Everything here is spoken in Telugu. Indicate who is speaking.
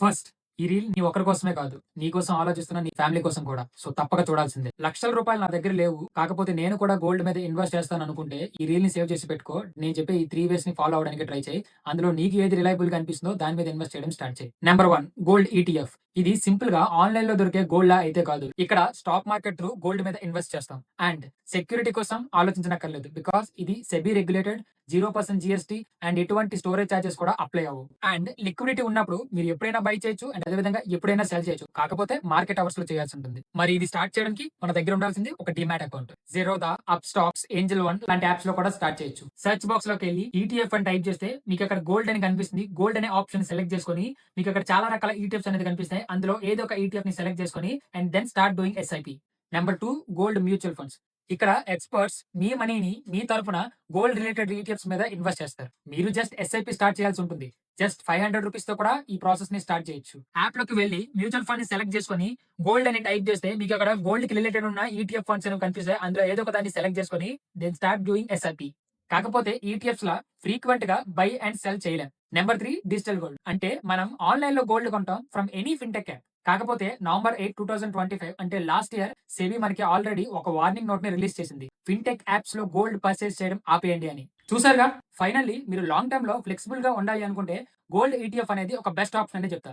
Speaker 1: ఫస్ట్ ఈ రీల్ నీ ఒక్కరి కోసమే కాదు. నీ కోసం ఆలోచిస్తున్న నీ ఫ్యామిలీ కోసం కూడా. సో, తప్పక చూడాల్సిందే. లక్షల రూపాయలు నా దగ్గర లేవు. కాకపోతే నేను కూడా గోల్డ్ మీద ఇన్వెస్ట్ చేస్తాననుకుంటే ఈ రీల్‌ని సేవ్ చేసి పెట్టుకో. నేను చెప్పే ఈ 3 వేస్‌ని ఫాలో అవ్వడానికి ట్రై చెయి. అందులో నీకు ఏది రిలయబుల్‌గా అనిపిస్తుందో దాని మీద ఇన్వెస్ట్ చేయడం స్టార్ట్ చెయి. Number 1 gold ETF. ఇది సింపుల్‌గా ఆన్‌లైన్‌లో దొరికే గోల్డ్‌లా అయితే కాదు. ఇక్కడ స్టాక్ మార్కెట్ త్రూ గోల్డ్ మీద ఇన్వెస్ట్ చేస్తాం. అండ్ సెక్యూరిటీ కోసం ఆలోచించనక్కర్లేదు. బికాజ్ ఇది సెబీ రెగ్యులేటెడ్, 0% జీఎస్టీ అండ్ ఎటువంటి స్టోరేజ్ చార్జెస్ కూడా అప్లై అవ్వవు. అండ్ లిక్విడిటీ ఉన్నప్పుడు మీరు ఎప్పుడైనా బై చేయొచ్చు అండ్ అదే విధంగా ఎప్పుడైనా సెల్ చేయొచ్చు. కాకపోతే మార్కెట్ అవర్స్ లో చేయాల్సి ఉంటుంది. మరి ఇది స్టార్ట్ చేయడానికి మన దగ్గర ఉండాల్సింది ఒక demat account. Zerodha, up stocks, Angel one లాంటి యాప్స్ లో కూడా స్టార్ట్ చేయొచ్చు. సెర్చ్ బాక్స్ లోకి వెళ్ళి ఈటీఎఫ్ అని టైప్ చేస్తే మీకు అక్కడ గోల్డ్ అని కనిపిస్తుంది. గోల్డ్ అనే ఆప్షన్ సెలెక్ట్ చేసుకొని మీకు అక్కడ చాలా రకాల ఈటీఎఫ్స్ అనేది కనిపిస్తాయి. అందులో ఏదో ఒక ఈటీఎఫ్ ని సెలెక్ట్ చేసుకొని and then start doing SIP. Number 2 gold mutual funds. ఇక్కడ ఎక్స్పర్ట్స్ మీ మనీని మీ తరపున గోల్డ్ రిలేటెడ్ ఈటీఎఫ్స్ మీద ఇన్వెస్ట్ చేస్తారు. మీరు జస్ట్ ఎస్ఐపి స్టార్ట్ చేయాల్సి ఉంటుంది. జస్ట్ 500 రూపీస్ తో కూడా ఈ ప్రాసెస్ ని స్టార్ట్ చేయొచ్చు. యాప్ లోకి వెళ్ళి మ్యూచువల్ ఫండ్ ని సెలెక్ట్ చేసుకొని గోల్డ్ అని టైప్ చేస్తే మీకు అక్కడ గోల్డ్ కి రిలేటెడ్ ఉన్న ఈటీఎఫ్ ఫండ్స్ అనేవి కనిపిస్తాయి. అందులో ఏదో ఒక దాన్ని సెలెక్ట్ చేసుకొని దెన్ స్టార్ట్ డూయింగ్ ఎస్ఐపి. కాకపోతే ఈటీఎఫ్స్ లా ఫ్రీక్వెంట్ గా బై అండ్ సెల్ చేయలేం. Number 3 digital gold. అంటే మనం ఆన్లైన్ లో గోల్డ్ కొంటాం ఫ్రమ్ ఎనీ ఫిన్టెక్ యాప్. కాకపోతే నవంబర్ 8, 2025 అంటే లాస్ట్ ఇయర్ సెబీ మనకి ఆల్రెడీ ఒక వార్నింగ్ నోట్ ని రిలీజ్ చేసింది. ఫిన్టెక్ యాప్స్ లో గోల్డ్ పర్చేస్ చేయడం ఆపేయండి అని. చూసారుగా, ఫైనల్లీ మీరు లాంగ్ టర్మ్ లో ఫ్లెక్సిబుల్ గా ఉండాలి అనుకుంటే గోల్డ్ ఈటీఎఫ్ అనేది ఒక బెస్ట్ ఆప్షన్ అని చెప్తా.